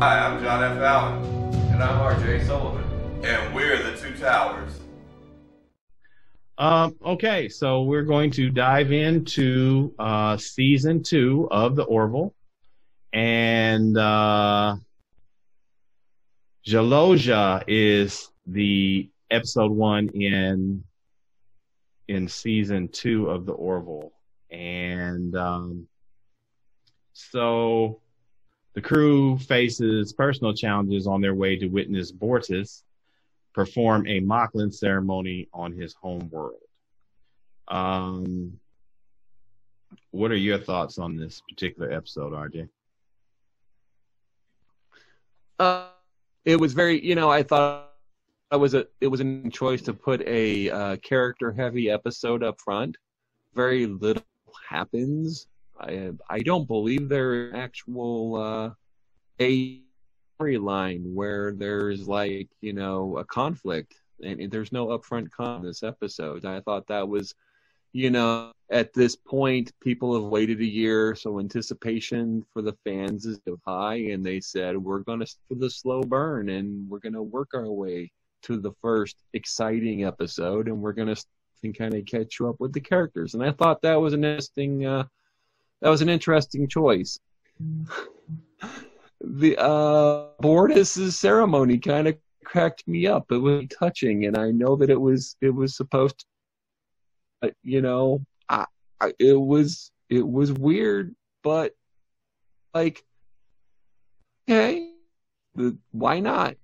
Hi, I'm John F. Allen. And I'm RJ Sullivan. And we're the Two Towers. Okay, so we're going to dive into season 2 of the Orville, and Jaloja is the episode 1 in season 2 of the Orville, and so the crew faces personal challenges on their way to witness Bortus perform a Mocklin ceremony on his home world. What are your thoughts on this particular episode, RJ? It was very, I thought it was a choice to put a character-heavy episode up front. Very little happens. I don't believe there's actual a storyline where there's a conflict, and there's no upfront con in this episode. I thought that was, at this point, people have waited a year, so anticipation for the fans is so high, and they said, we're going to do the slow burn, and we're going to work our way to the first exciting episode, and we're going to kind of catch you up with the characters. And I thought that was an interesting choice. The Bortus' ceremony kind of cracked me up. It was touching, and I know that it was supposed to, it was weird, but okay, why not?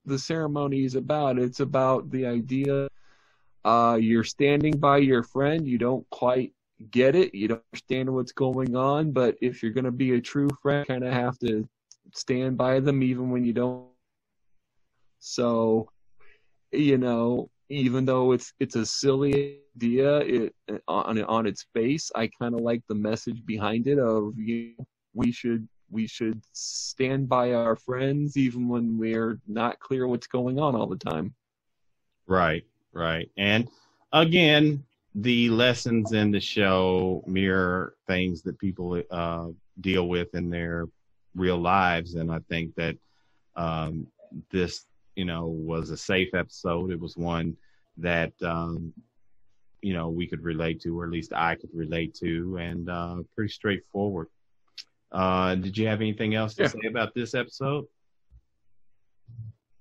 The ceremony is it's about the idea. You're standing by your friend. You don't quite get it. You don't understand what's going on. But if you're going to be a true friend, you kind of have to stand by them even when you don't. So, even though it's a silly idea on its face, I kind of like the message behind it of we should stand by our friends even when we're not clear what's going on all the time. Right. And again, the lessons in the show mirror things that people deal with in their real lives. And I think that this, was a safe episode. It was one that, we could relate to, or at least I could relate to, and pretty straightforward. Did you have anything else to say about this episode?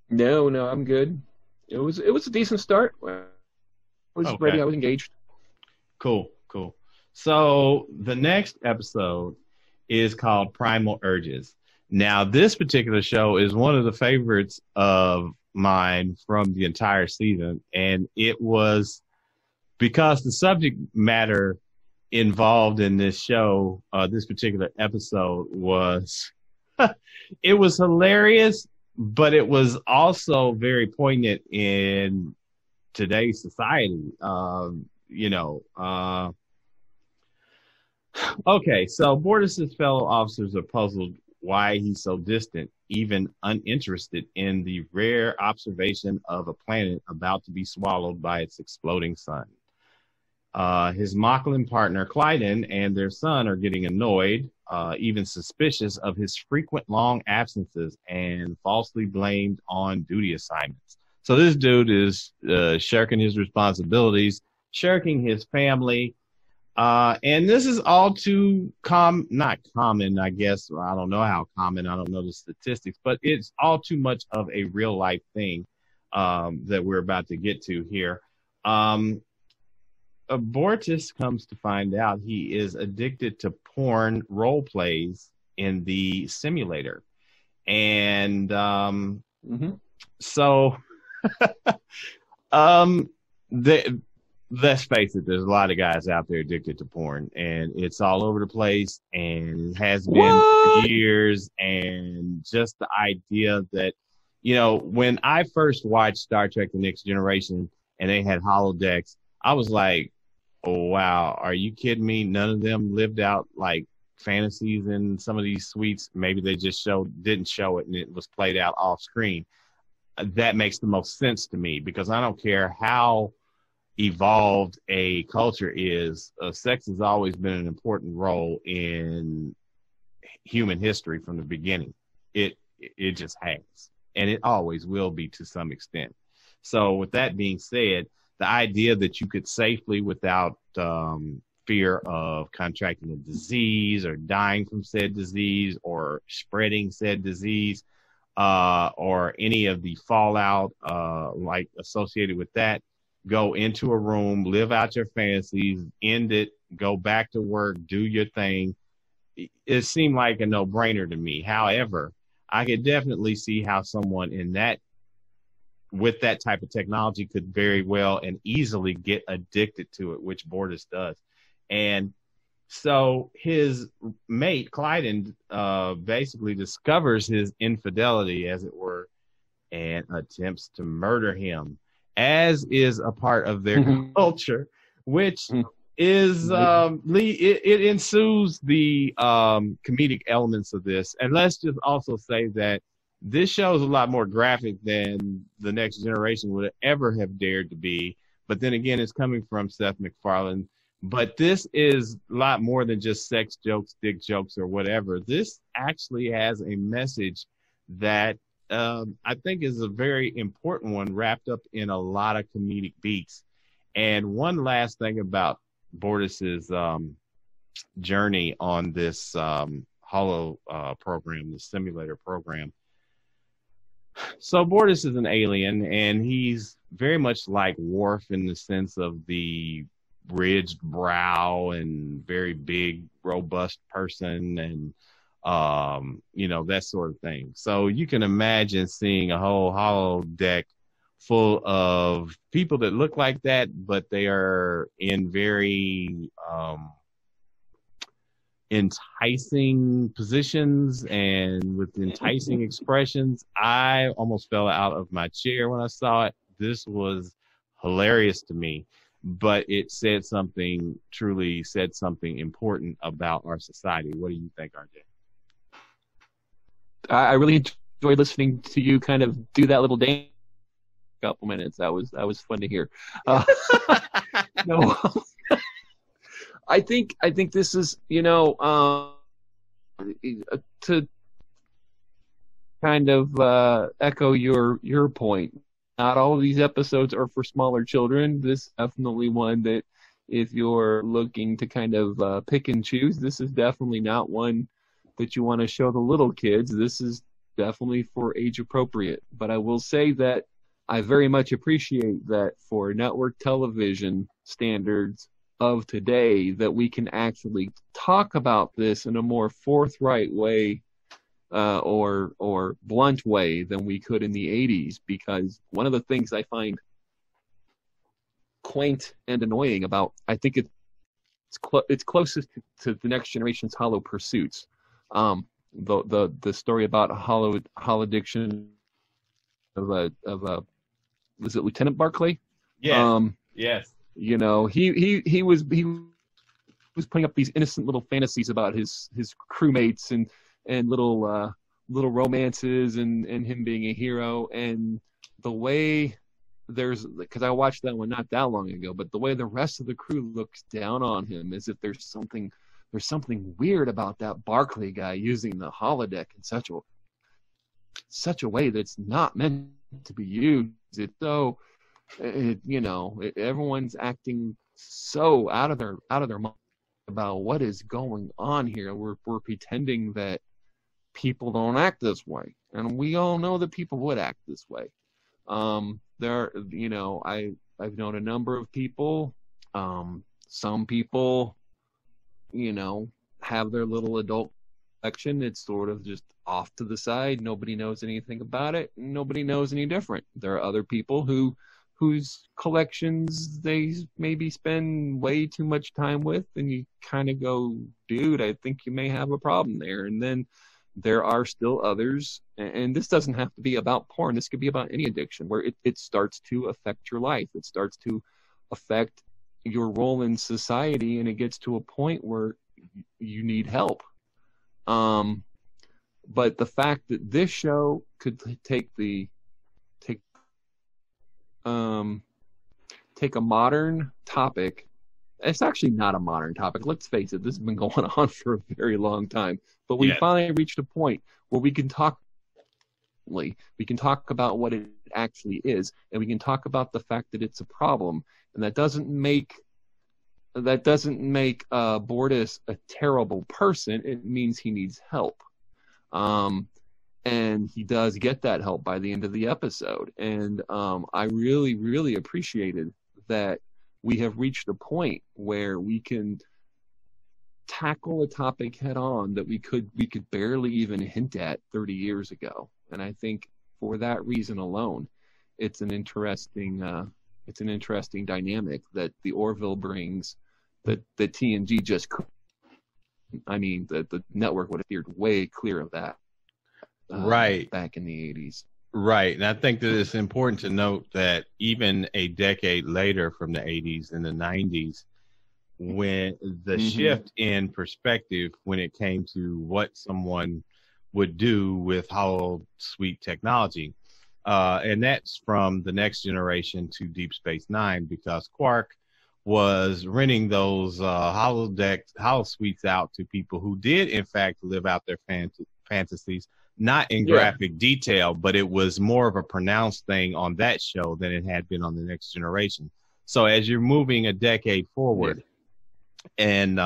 No, I'm good. It was a decent start. I was ready. I was engaged. Cool. So the next episode is called Primal Urges. Now, this particular show is one of the favorites of mine from the entire season, and it was because the subject matter involved in this show, this particular episode was, it was hilarious, but it was also very poignant in today's society. Okay, so Bortus' fellow officers are puzzled why he's so distant, even uninterested in the rare observation of a planet about to be swallowed by its exploding sun. His Mocklin partner, Clyden, and their son are getting annoyed, even suspicious of his frequent long absences, and falsely blamed on duty assignments. So this dude is shirking his responsibilities, shirking his family, and this is all too not common, I guess. I don't know how common. I don't know the statistics, but it's all too much of a real life thing that we're about to get to here. Bortus comes to find out he is addicted to porn role plays in the simulator. And so let's face it, there's a lot of guys out there addicted to porn, and it's all over the place, and it has been for years. And just the idea that, when I first watched Star Trek The Next Generation and they had holodecks, I was like, oh, wow, are you kidding me? None of them lived out like fantasies in some of these suites. Maybe they just didn't show it and it was played out off screen. That makes the most sense to me, because I don't care how evolved a culture is. Sex has always been an important role in human history from the beginning. It just has, and it always will be to some extent. So with that being said, the idea that you could safely, without fear of contracting a disease or dying from said disease or spreading said disease, or any of the fallout like associated with that, go into a room, live out your fantasies, end it, go back to work, do your thing. It seemed like a no-brainer to me. However, I could definitely see how someone with that type of technology could very well and easily get addicted to it, which Bortus does. And so his mate, Clyden, basically discovers his infidelity, as it were, and attempts to murder him, as is a part of their culture, which is it ensues the comedic elements of this. And let's just also say that this show is a lot more graphic than The Next Generation would ever have dared to be. But then again, it's coming from Seth MacFarlane. But this is a lot more than just sex jokes, dick jokes, or whatever. This actually has a message that I think is a very important one, wrapped up in a lot of comedic beats. And one last thing about Bortus's journey on this Holo program, the simulator program. So Bortus is an alien, and he's very much like Worf in the sense of the ridged brow and very big, robust person, and that sort of thing. So you can imagine seeing a whole holodeck full of people that look like that, but they are in very enticing positions and with enticing expressions. I almost fell out of my chair when I saw it. This was hilarious to me, but it truly said something important about our society. What do you think, RJ? I really enjoyed listening to you kind of do that little dance. Couple minutes. That was fun to hear. No, I think this is to kind of echo your point. Not all of these episodes are for smaller children. This is definitely one that if you're looking to kind of pick and choose, this is definitely not one that you want to show the little kids. This is definitely for age appropriate. But I will say that I very much appreciate that for network television standards of today, that we can actually talk about this in a more forthright way or blunt way than we could in the 80s. Because one of the things I find quaint and annoying about, I think it's closest to the Next Generation's Hollow Pursuits. The story about holodiction of a was it Lieutenant Barclay? Yeah. Yes. He was putting up these innocent little fantasies about his crewmates and little romances and him being a hero, and the way because I watched that one not that long ago, but the way the rest of the crew looks down on him as if there's something weird about that Barclay guy using the holodeck in such a way that's not meant to be used. Everyone's acting so out of their mind about what is going on here. We're pretending that people don't act this way, and we all know that people would act this way. I've known a number of people. Some people, have their little adult collection. It's sort of just off to the side. Nobody knows anything about it. Nobody knows any different. There are other people whose collections they maybe spend way too much time with, and you kind of go, dude, I think you may have a problem there. And then there are still others, and this doesn't have to be about porn. This could be about any addiction where it starts to affect your life. It starts to affect your role in society, and it gets to a point where you need help. But the fact that this show could take a modern topic It's actually not a modern topic. Let's face it, this has been going on for a very long time. But we finally reached a point where we can talk about what it actually is, and we can talk about the fact that it's a problem, and that doesn't make Bortus a terrible person. It means he needs help. And he does get that help by the end of the episode. And I really, really appreciated that we have reached a point where we can tackle a topic head on that we could barely even hint at 30 years ago. And I think for that reason alone, it's an interesting dynamic that the Orville brings that TNG just couldn't. I mean, the network would have steered way clear of that. Right. Back in the 80s. Right. And I think that it's important to note that even a decade later from the 80s and the 90s, when the shift in perspective when it came to what someone would do with holosuite technology, and that's from the Next Generation to Deep Space Nine, because Quark was renting those holosuites out to people who did, in fact, live out their fantasies. Not in graphic detail, but it was more of a pronounced thing on that show than it had been on the Next Generation. So as you're moving a decade forward, and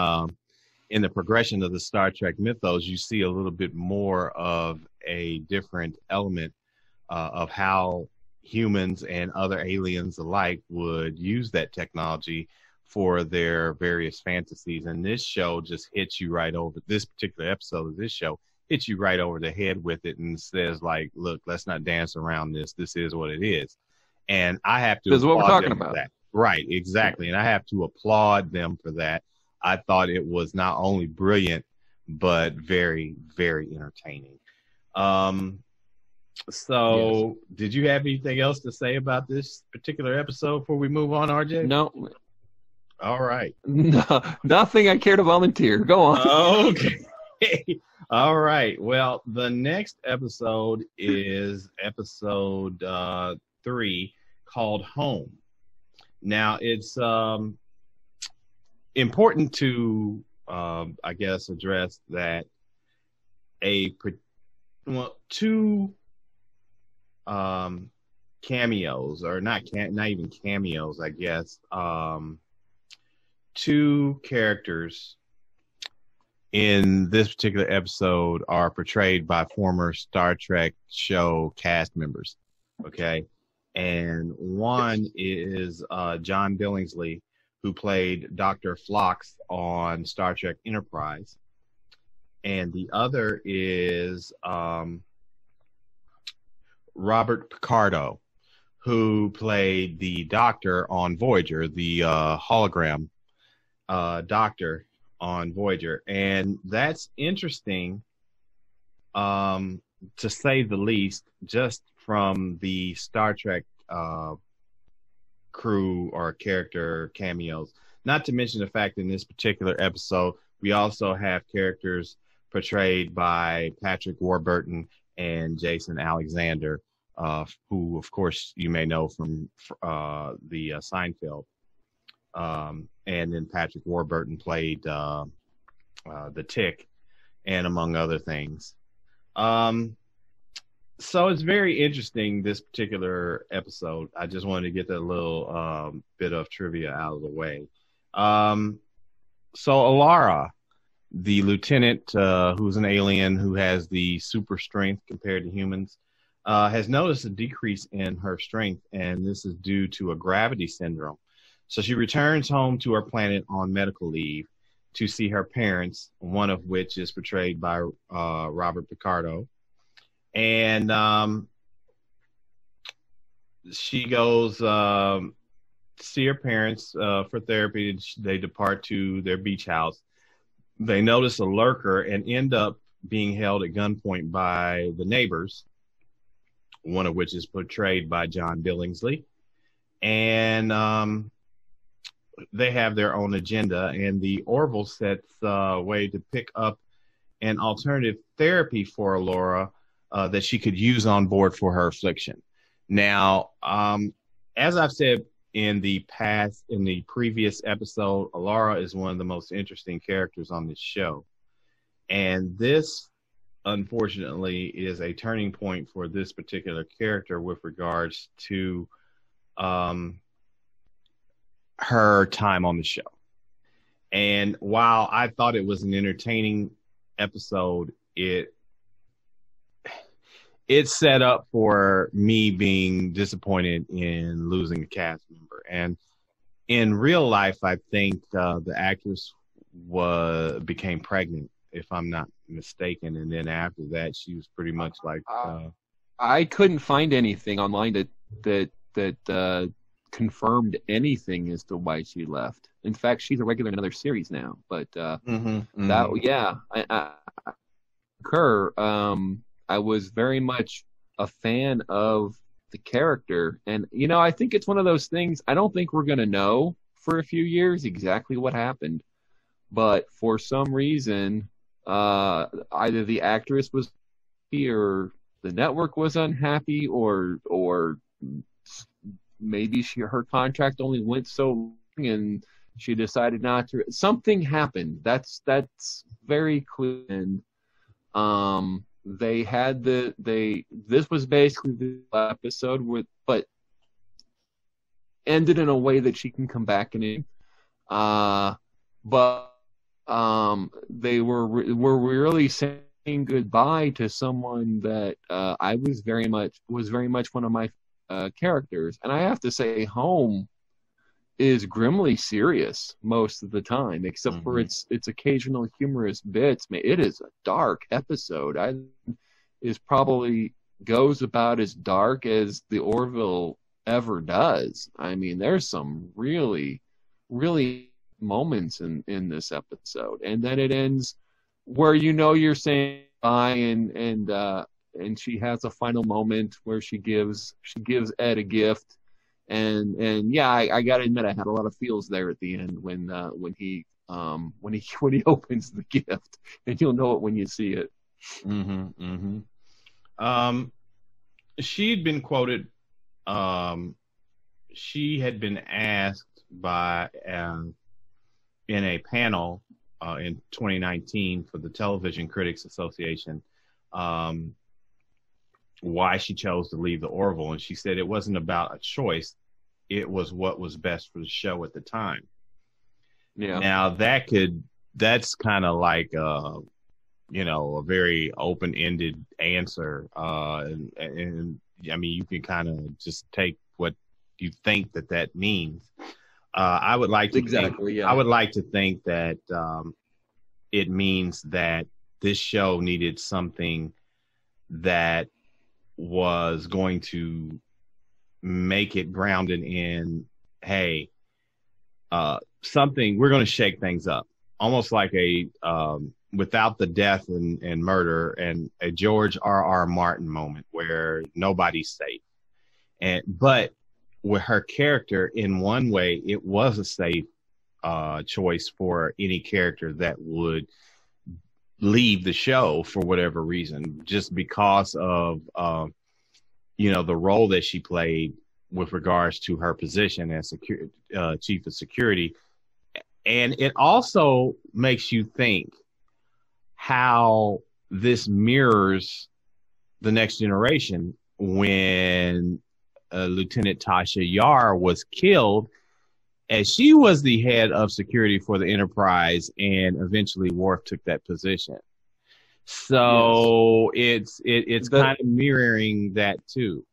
in the progression of the Star Trek mythos, you see a little bit more of a different element of how humans and other aliens alike would use that technology for their various fantasies. And this show just hits you right over, this particular episode of this show hits you right over the head with it and says, like, look, let's not dance around this. This is what it is. And I have to applaud what we're talking them about. for that. Right, exactly. And I have to applaud them for that. I thought it was not only brilliant, but very, very entertaining. So did you have anything else to say about this particular episode before we move on, RJ? No. All right. No, nothing I care to volunteer. Go on. Okay. All right. Well, the next episode is episode 3, called Home. Now, it's important to, I guess, address that two cameos, or not even cameos, I guess, two characters in this particular episode are portrayed by former Star Trek show cast members. Okay. And one is John Billingsley, who played Dr. Phlox on Star Trek Enterprise. And the other is Robert Picardo, who played the Doctor on Voyager, the hologram Doctor on Voyager. And that's interesting, to say the least, just from the Star Trek crew or character cameos. Not to mention the fact in this particular episode, we also have characters portrayed by Patrick Warburton and Jason Alexander, who, of course, you may know from the Seinfeld. And then Patrick Warburton played the Tick, and among other things. So it's very interesting, this particular episode. I just wanted to get that little bit of trivia out of the way. So Alara, the lieutenant who's an alien who has the super strength compared to humans, has noticed a decrease in her strength, and this is due to a gravity syndrome. So she returns home to her planet on medical leave to see her parents, one of which is portrayed by Robert Picardo. And she goes to see her parents for therapy. They depart to their beach house. They notice a lurker and end up being held at gunpoint by the neighbors, one of which is portrayed by John Billingsley. And they have their own agenda, and the Orville sets a way to pick up an alternative therapy for Alora that she could use on board for her affliction. Now, as I've said in the previous episode, Alara is one of the most interesting characters on this show. And this, unfortunately, is a turning point for this particular character with regards to her time on the show. And while I thought it was an entertaining episode, it's set up for me being disappointed in losing a cast member. And in real life, I think the actress became pregnant, if I'm not mistaken. And then after that, she was pretty much like... I couldn't find anything online that confirmed anything as to why she left. In fact, she's a regular in another series now. But I concur. I was very much a fan of the character. And, I think it's one of those things, I don't think we're going to know for a few years exactly what happened. But for some reason, either the actress was happy or the network was unhappy or maybe her contract only went so long and she decided not to. Something happened. That's very clear. And, they had this was basically the episode but ended in a way that she can come back and in. But they were really saying goodbye to someone that I was very much one of my characters. And I have to say, Home is grimly serious most of the time, except for its occasional humorous bits. It is a dark episode. Is probably goes about as dark as the Orville ever does. I mean, there's some really, really moments in this episode, and then it ends where you're saying bye, and she has a final moment where she gives Ed a gift. And yeah, I gotta admit, I had a lot of feels there at the end when he opens the gift, and you'll know it when you see it. She'd been quoted. She had been asked by in a panel in 2019 for the Television Critics Association why she chose to leave the Orville, and she said it wasn't about a choice, it was what was best for the show at the time. Yeah. Now that's kind of like a very open-ended answer, and I mean, you can kind of just take what you think that means. I would like to I would like to think that it means that this show needed something that was going to make it grounded in, hey, something, we're going to shake things up, almost like a without the death and murder, and a George R.R. Martin moment where nobody's safe. But with her character, in one way, it was a safe choice for any character that would leave the show for whatever reason, just because of the role that she played with regards to her position as chief of security. And it also makes you think how this mirrors the Next Generation when Lieutenant Tasha Yar was killed, as she was the head of security for the Enterprise, and eventually Worf took that position. So yes. it's kind of mirroring that too.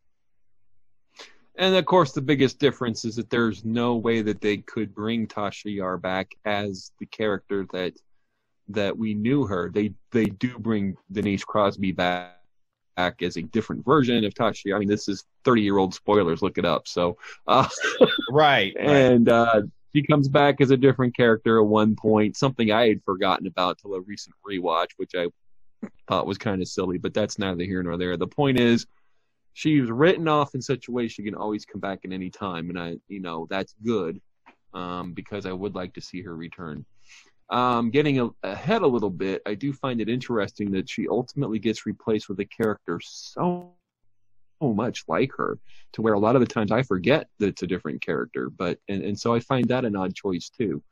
And of course, the biggest difference is that there's no way that they could bring Tasha Yar back as the character that we knew her. They do bring Denise Crosby back as a different version of Tasha Yar. I mean, this is 30-year-old spoilers. Look it up. So, right. And she comes back as a different character at one point, something I had forgotten about till a recent rewatch, which I thought was kind of silly, but that's neither here nor there. The point is, she was written off in such a way she can always come back at any time, and that's good, because I would like to see her return. Getting ahead a little bit, I do find it interesting that she ultimately gets replaced with a character so much like her to where a lot of the times I forget that it's a different character. But and so I find that an odd choice too.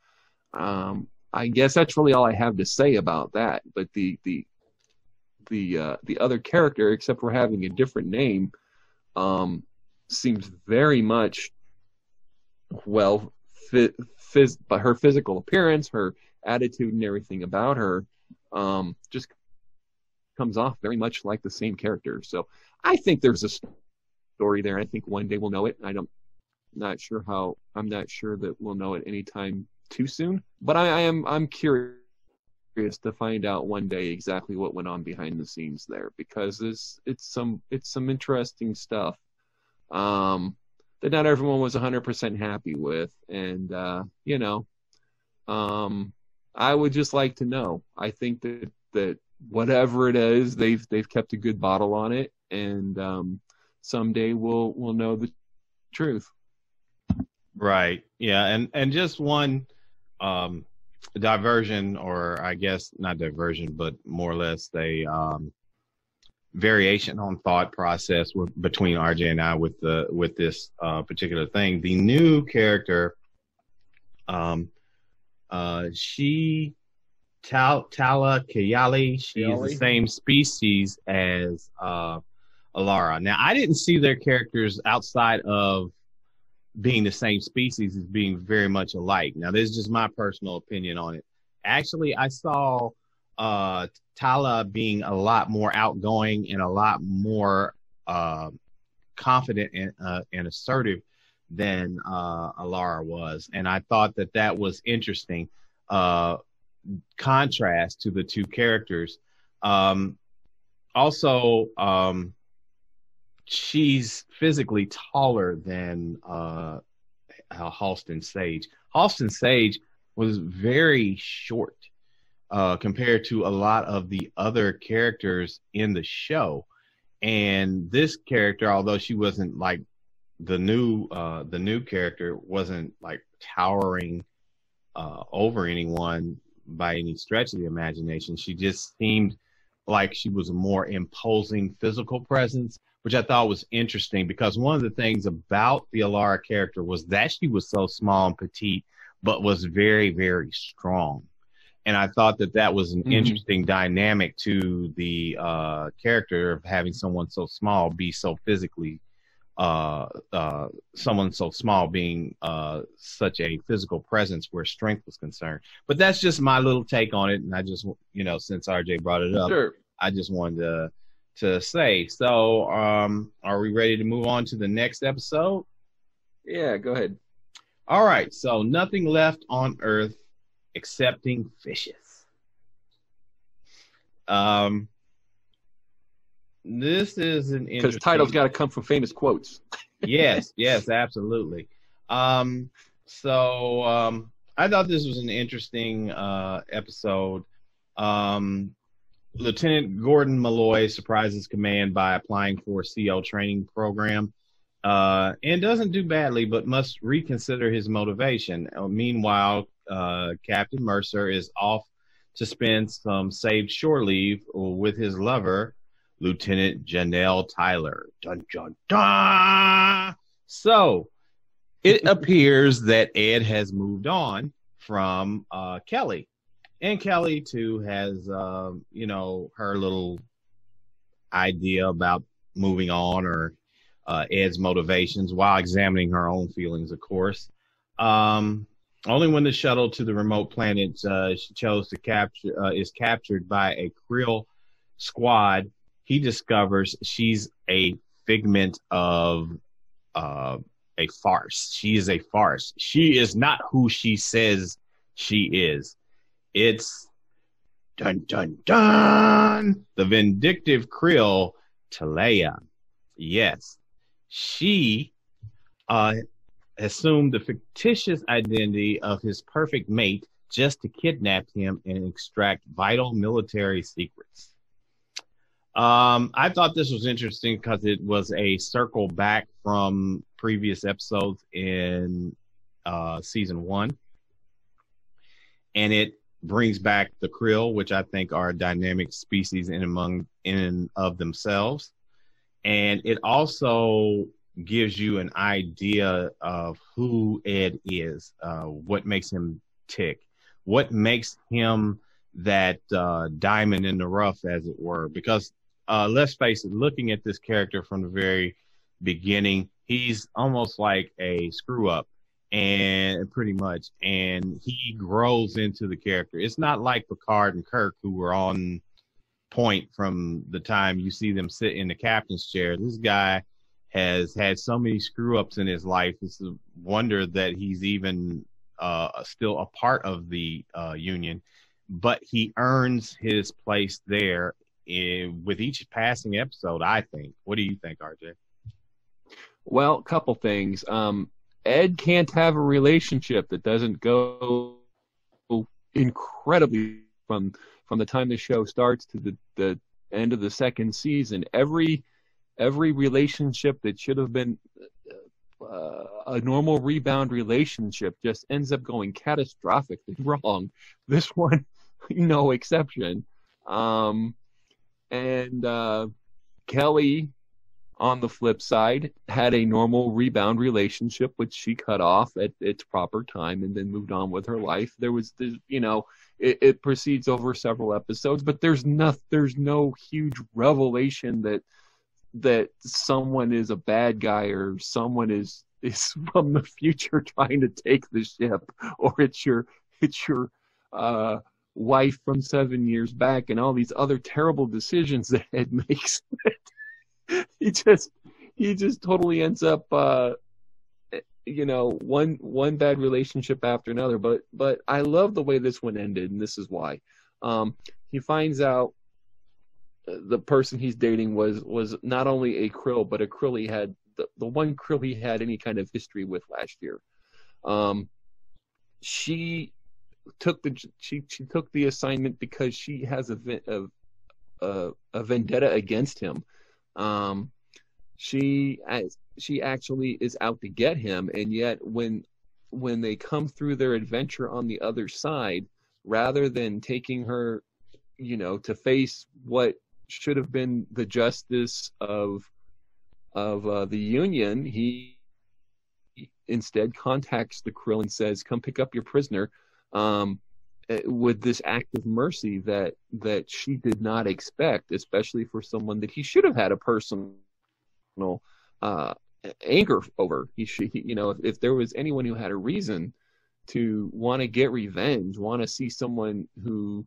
I guess that's really all I have to say about that. But the other character, except for having a different name, seems very much but her physical appearance, her attitude, and everything about her just comes off very much like the same character. So I think there's a story there. I think one day we'll know it. I'm not sure that we'll know it anytime too soon, but I'm curious to find out one day exactly what went on behind the scenes there, because it's some interesting stuff that not everyone was 100% happy with, and I would just like to know. I think that whatever it is, they've kept a good bottle on it, and someday we'll know the truth. Right. Yeah. And just one diversion, or I guess not diversion, but more or less a variation on thought process between RJ and I with this particular thing. The new character, she Tala Kayali, she is the same species as Alara. Now, I didn't see their characters outside of being the same species as being very much alike. Now, this is just my personal opinion on it. Actually, I saw Tala being a lot more outgoing and a lot more confident and assertive than Alara was. And I thought that was interesting. Contrast to the two characters. Also, she's physically taller than Halston Sage. Halston Sage was very short compared to a lot of the other characters in the show. And this character, although she wasn't like the new character, wasn't like towering over anyone by any stretch of the imagination. She just seemed like she was a more imposing physical presence, which I thought was interesting, because one of the things about the Alara character was that she was so small and petite, but was very, very strong. And I thought that was an interesting dynamic to the character of having someone so small be so physically, someone so small being such a physical presence where strength was concerned. But that's just my little take on it. And I just, since RJ brought it up, sure, I just wanted to say. So are we ready to move on to the next episode? Yeah, go ahead. All right. So Nothing Left on Earth Excepting Fishes. This is an interesting... Because title's got to come from famous quotes. Yes, absolutely. I thought this was an interesting episode. Lieutenant Gordon Malloy surprises command by applying for a CO training program and doesn't do badly, but must reconsider his motivation. Meanwhile, Captain Mercer is off to spend some saved shore leave with his lover, Lieutenant Janelle Tyler. Dun, dun, dun! So it appears that Ed has moved on from Kelly. And Kelly, too, has, her little idea about moving on, or Ed's motivations, while examining her own feelings, of course. Only when the shuttle to the remote planet she chose to capture is captured by a Krill squad, he discovers she's a figment of a farce. She is a farce. She is not who she says she is. It's dun dun dun, the vindictive Krill, Talea. Yes, she assumed the fictitious identity of his perfect mate just to kidnap him and extract vital military secrets. I thought this was interesting because it was a circle back from previous episodes in season 1. And it brings back the Krill, which I think are a dynamic species in and of themselves. And it also gives you an idea of who Ed is, what makes him tick, what makes him that diamond in the rough, as it were. Because let's face it, looking at this character from the very beginning, he's almost like a screw up, and pretty much, and he grows into the character. It's not like Picard and Kirk, who were on point from the time you see them sit in the captain's chair. This guy has had so many screw ups in his life. It's a wonder that he's even still a part of the Union, but he earns his place there with each passing episode, I think. What do you think, RJ? Well, a couple things. Ed can't have a relationship that doesn't go incredibly from the time the show starts to the end of the second season. Every relationship that should have been a normal rebound relationship just ends up going catastrophically wrong. This one, no exception. And Kelly, on the flip side, had a normal rebound relationship, which she cut off at its proper time and then moved on with her life. There was this, it proceeds over several episodes, but there's no huge revelation that someone is a bad guy or someone is from the future trying to take the ship, or it's your wife from 7 years back, and all these other terrible decisions that Ed makes. He just totally ends up one bad relationship after another. But I love the way this one ended, and this is why. He finds out the person he's dating was not only a Krill, but a Krill he had the one Krill he had any kind of history with last year. She took the assignment because she has a vendetta against him. She actually is out to get him, and yet when they come through their adventure on the other side, rather than taking her, to face what should have been the justice of the Union, he instead contacts the Krill and says, "Come pick up your prisoner," with this act of mercy that she did not expect, especially for someone that he should have had a personal anger over. If there was anyone who had a reason to want to get revenge, want to see someone who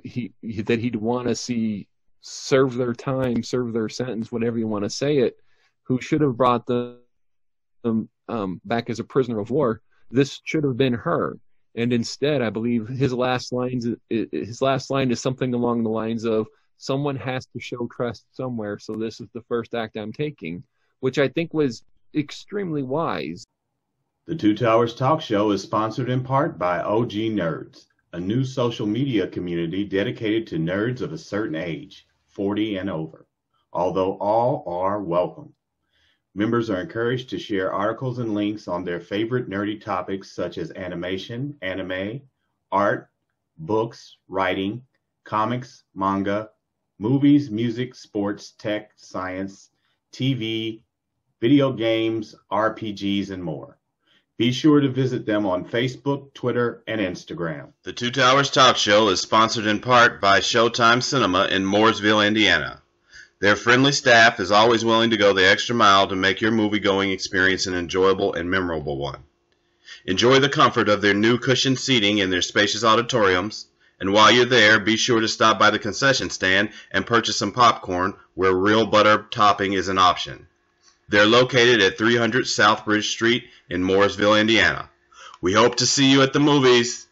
he'd want to see serve their time, serve their sentence, whatever you want to say it, who should have brought them back as a prisoner of war, this should have been her. And instead, I believe his last line is something along the lines of, "Someone has to show trust somewhere, so this is the first act I'm taking," which I think was extremely wise. The Two Towers Talk Show is sponsored in part by OG Nerds, a new social media community dedicated to nerds of a certain age, 40 and over, although all are welcome. Members are encouraged to share articles and links on their favorite nerdy topics such as animation, anime, art, books, writing, comics, manga, movies, music, sports, tech, science, TV, video games, RPGs, and more. Be sure to visit them on Facebook, Twitter, and Instagram. The Two Towers Talk Show is sponsored in part by Showtime Cinema in Mooresville, Indiana. Their friendly staff is always willing to go the extra mile to make your movie-going experience an enjoyable and memorable one. Enjoy the comfort of their new cushioned seating in their spacious auditoriums, and while you're there, be sure to stop by the concession stand and purchase some popcorn where real butter topping is an option. They're located at 300 South Bridge Street in Mooresville, Indiana. We hope to see you at the movies.